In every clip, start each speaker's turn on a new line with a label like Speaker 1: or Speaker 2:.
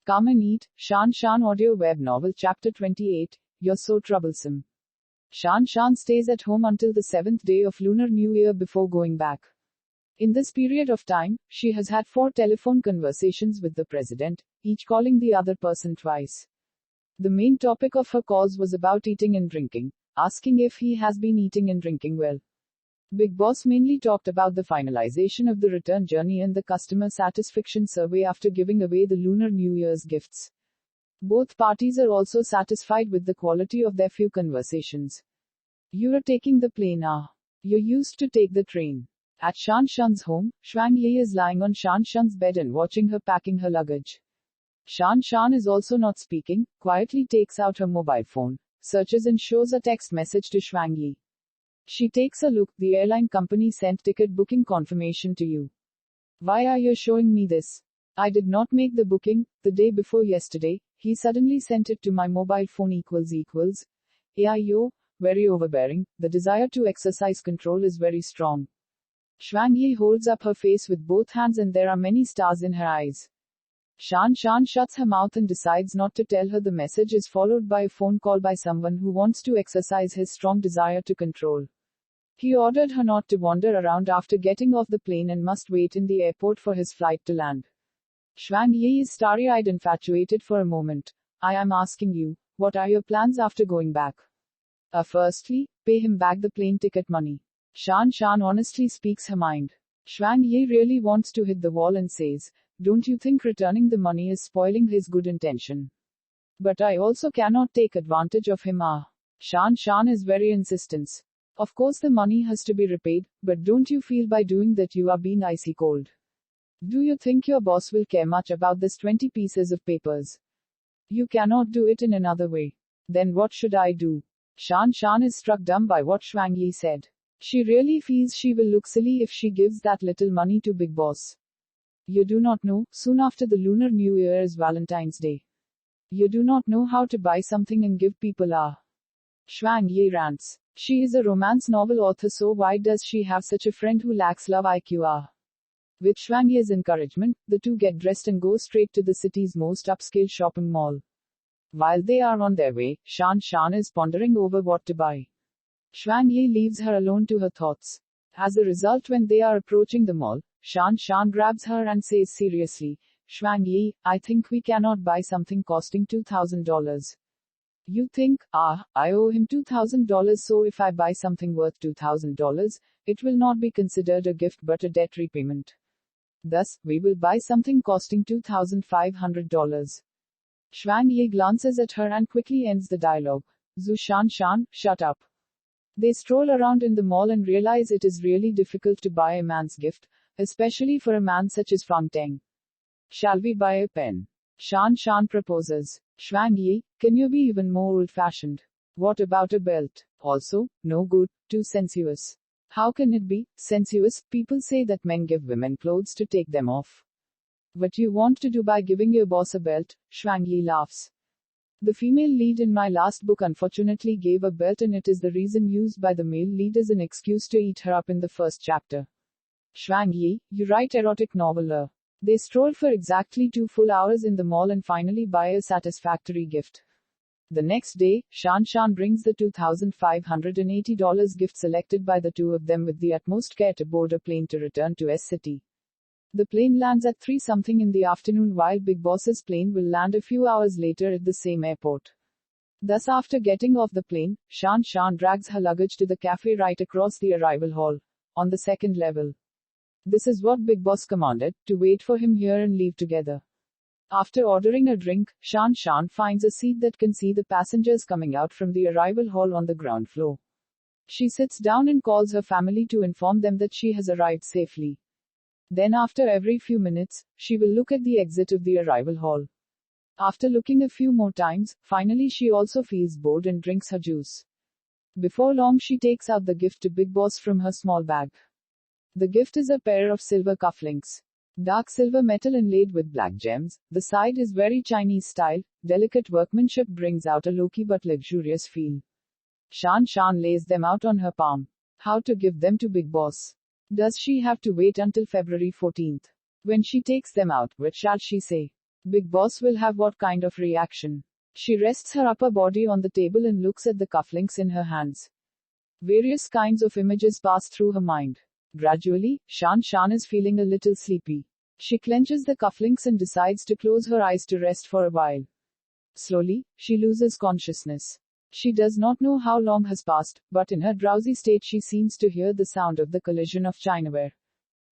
Speaker 1: Come and eat. Shan audio web novel chapter 28. You're so troublesome. Shan stays at home until the 7th day of Lunar New Year before going back. In this period of time, she has had 4 telephone conversations with the president, each calling the other person twice. The main topic of her calls was about eating and drinking, asking if he has been eating and drinking well. Big Boss mainly talked about the finalization of the return journey and the customer satisfaction survey after giving away the Lunar New Year's gifts. Both parties are also satisfied with the quality of their few conversations. You're taking the plane, ah? You used to take the train. At Shan's home, Shuang Yi is lying on Shan's bed and watching her packing her luggage. Shan is also not speaking, quietly takes out her mobile phone, searches and shows a text message to Shuang Yi. She takes a look. The airline company sent ticket booking confirmation to you. Why are you showing me this? I did not make the booking. The day before yesterday, he suddenly sent it to my mobile phone equals. AIO, very overbearing. The desire to exercise control is very strong. Shuang Yi holds up her face with both hands and there are many stars in her eyes. Shan shuts her mouth and decides not to tell her the message is followed by a phone call by someone who wants to exercise his strong desire to control. He ordered her not to wander around after getting off the plane and must wait in the airport for his flight to land. Shuang Yi is starry-eyed, infatuated for a moment. I am asking you, what are your plans after going back? Firstly, pay him back the plane ticket money. Shan honestly speaks her mind. Shuang Yi really wants to hit the wall and says, don't you think returning the money is spoiling his good intention? But I also cannot take advantage of him, ah. Shan is very insistent. Of course the money has to be repaid, but don't you feel by doing that you are being icy cold? Do you think your boss will care much about this 20 pieces of papers? You cannot do it in another way. Then what should I do? Shan is struck dumb by what Shuang Yi said. She really feels she will look silly if she gives that little money to Big Boss. You do not know, soon after the Lunar New Year is Valentine's Day. You do not know how to buy something and give people ah. Shuang Yi rants. She is a romance novel author, so why does she have such a friend who lacks love IQ ah? With Shuang Yi's encouragement, the two get dressed and go straight to the city's most upscale shopping mall. While they are on their way, Shan is pondering over what to buy. Shuang Yi leaves her alone to her thoughts. As a result, when they are approaching the mall, Shan grabs her and says seriously, Shuang Yi, I think we cannot buy something costing $2,000. You think, I owe him $2,000, so if I buy something worth $2,000, it will not be considered a gift but a debt repayment. Thus, we will buy something costing $2,500. Shuang Yi glances at her and quickly ends the dialogue. Zhu Shan, shut up. They stroll around in the mall and realize it is really difficult to buy a man's gift, especially for a man such as Fang Teng. Shall we buy a pen? Shan proposes. Shuang Yi, can you be even more old-fashioned? What about a belt? Also, no good, too sensuous. How can it be sensuous? People say that men give women clothes to take them off. What you want to do by giving your boss a belt? Shuang Yi laughs. The female lead in my last book unfortunately gave a belt, and it is the reason used by the male lead as an excuse to eat her up in the first chapter. Shuang Yi, you write erotic novel. They stroll for exactly 2 full hours in the mall and finally buy a satisfactory gift. The next day, Shan brings the $2,580 gift selected by the two of them with the utmost care to board a plane to return to S City. The plane lands at 3 something in the afternoon, while Big Boss's plane will land a few hours later at the same airport. Thus, after getting off the plane, Shan drags her luggage to the cafe right across the arrival hall, on the 2nd level. This is what Big Boss commanded, to wait for him here and leave together. After ordering a drink, Shan finds a seat that can see the passengers coming out from the arrival hall on the ground floor. She sits down and calls her family to inform them that she has arrived safely. Then after every few minutes, she will look at the exit of the arrival hall. After looking a few more times, finally she also feels bored and drinks her juice. Before long she takes out the gift to Big Boss from her small bag. The gift is a pair of silver cufflinks. Dark silver metal inlaid with black gems, the side is very Chinese style, delicate workmanship brings out a low-key but luxurious feel. Shan lays them out on her palm. How to give them to Big Boss? Does she have to wait until February 14th? When she takes them out, what shall she say? Big Boss will have what kind of reaction? She rests her upper body on the table and looks at the cufflinks in her hands. Various kinds of images pass through her mind. Gradually, Shan is feeling a little sleepy. She clenches the cufflinks and decides to close her eyes to rest for a while. Slowly, she loses consciousness. She does not know how long has passed, but in her drowsy state she seems to hear the sound of the collision of chinaware.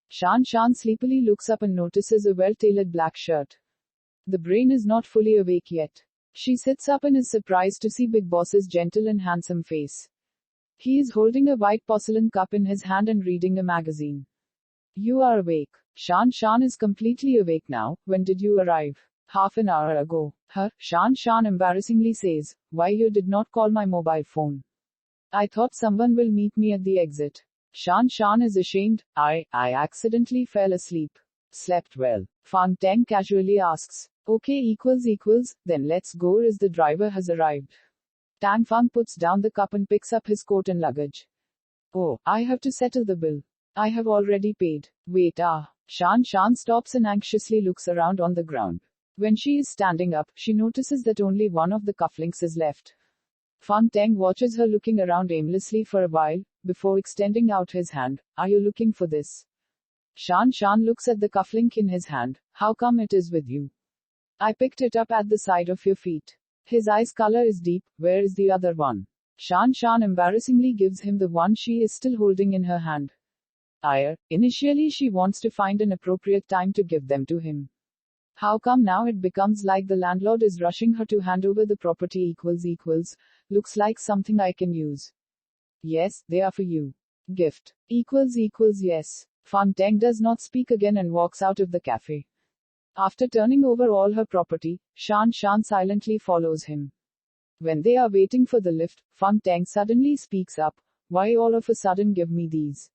Speaker 1: Shan sleepily looks up and notices a well-tailored black shirt. The brain is not fully awake yet. She sits up and is surprised to see Big Boss's gentle and handsome face. He is holding a white porcelain cup in his hand and reading a magazine. You are awake. Shan is completely awake now. When did you arrive? Half an hour ago. Shan embarrassingly says, why you did not call my mobile phone? I thought someone will meet me at the exit. Shan is ashamed. I accidentally fell asleep. Slept well. Fang Teng casually asks. Okay, then let's go as the driver has arrived. Tang Fang puts down the cup and picks up his coat and luggage. Oh, I have to settle the bill. I have already paid. Wait, Shan stops and anxiously looks around on the ground. When she is standing up, she notices that only one of the cufflinks is left. Fang Teng watches her looking around aimlessly for a while, before extending out his hand. Are you looking for this? Shan looks at the cufflink in his hand. How come it is with you? I picked it up at the side of your feet. His eyes color is deep. Where is the other one? Shan embarrassingly gives him the one she is still holding in her hand. Initially she wants to find an appropriate time to give them to him. How come now it becomes like the landlord is rushing her to hand over the property? Looks like something I can use. Yes, they are for you. Gift. Yes. Fang Teng does not speak again and walks out of the cafe. After turning over all her property, Shan silently follows him. When they are waiting for the lift, Fang Teng suddenly speaks up. Why all of a sudden give me these?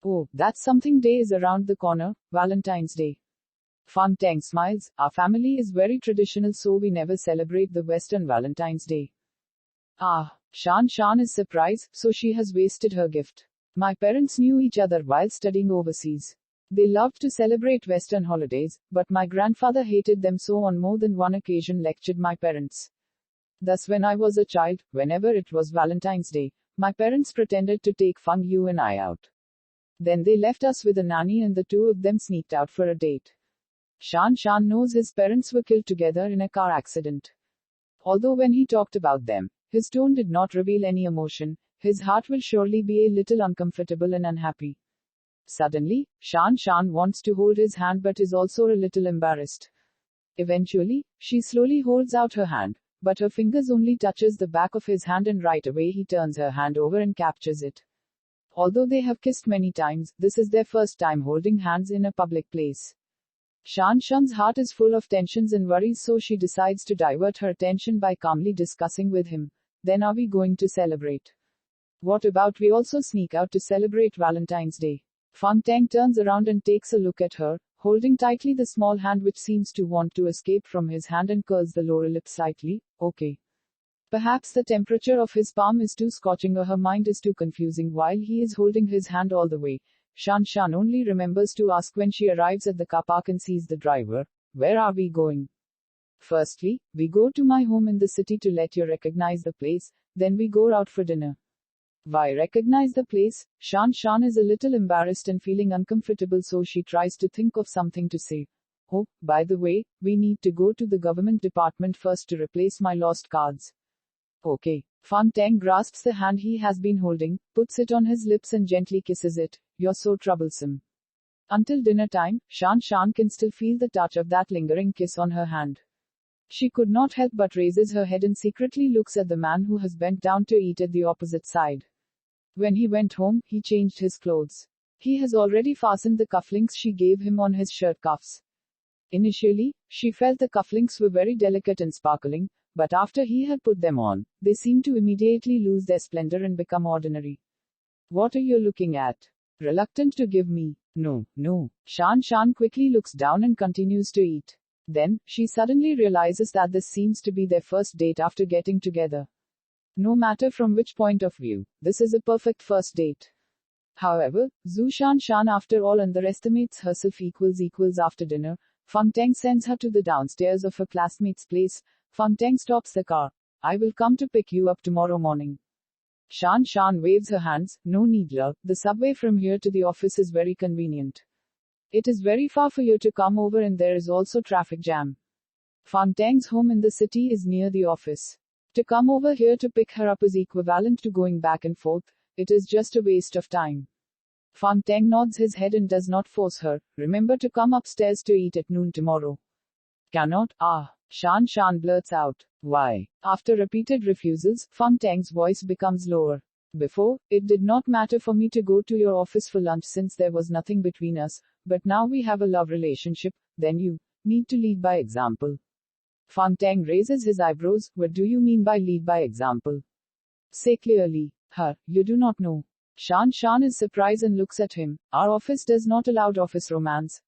Speaker 1: Oh, that's something day is around the corner, Valentine's Day. Fang Teng smiles. Our family is very traditional, so we never celebrate the Western Valentine's Day. Shan is surprised, so she has wasted her gift. My parents knew each other while studying overseas. They loved to celebrate Western holidays, but my grandfather hated them, so on more than one occasion lectured my parents. Thus when I was a child, whenever it was Valentine's Day, my parents pretended to take Fang Yu and I out. Then they left us with a nanny and the two of them sneaked out for a date. Shan knows his parents were killed together in a car accident. Although when he talked about them, his tone did not reveal any emotion, his heart will surely be a little uncomfortable and unhappy. Suddenly, Shan wants to hold his hand but is also a little embarrassed. Eventually, she slowly holds out her hand, but her fingers only touches the back of his hand and right away he turns her hand over and captures it. Although they have kissed many times, this is their first time holding hands in a public place. Shan's heart is full of tensions and worries, so she decides to divert her attention by calmly discussing with him. Then are we going to celebrate? What about we also sneak out to celebrate Valentine's Day? Fang Teng turns around and takes a look at her, holding tightly the small hand which seems to want to escape from his hand and curls the lower lip slightly. Okay. Perhaps the temperature of his palm is too scorching or her mind is too confusing while he is holding his hand all the way. Shan only remembers to ask when she arrives at the car park and sees the driver. Where are we going? Firstly, we go to my home in the city to let you recognize the place, then we go out for dinner. Why recognize the place? Shan is a little embarrassed and feeling uncomfortable, so she tries to think of something to say. Oh, by the way, we need to go to the government department first to replace my lost cards. Okay. Fang Teng grasps the hand he has been holding, puts it on his lips and gently kisses it. You're so troublesome. Until dinner time, Shan can still feel the touch of that lingering kiss on her hand. She could not help but raises her head and secretly looks at the man who has bent down to eat at the opposite side. When he went home, he changed his clothes. He has already fastened the cufflinks she gave him on his shirt cuffs. Initially, she felt the cufflinks were very delicate and sparkling, but after he had put them on, they seemed to immediately lose their splendor and become ordinary. What are you looking at? Reluctant to give me? No. Shan quickly looks down and continues to eat. Then, she suddenly realizes that this seems to be their first date after getting together. No matter from which point of view, this is a perfect first date. However, Shan after all underestimates herself. After dinner, Fang Teng sends her to the downstairs of her classmate's place. Fang Teng stops the car. I will come to pick you up tomorrow morning. Shan waves her hands. No need, love. The subway from here to the office is very convenient. It is very far for you to come over and there is also traffic jam. Fang Teng's home in the city is near the office. To come over here to pick her up is equivalent to going back and forth. It is just a waste of time. Fang Teng nods his head and does not force her. Remember to come upstairs to eat at noon tomorrow. Cannot, Shan blurts out. Why? After repeated refusals, Fang Teng's voice becomes lower. Before, it did not matter for me to go to your office for lunch since there was nothing between us, but now we have a love relationship, then you need to lead by example. Fang Teng raises his eyebrows. What do you mean by lead by example? Say clearly. You do not know. Shan is surprised and looks at him. Our office does not allow office romance.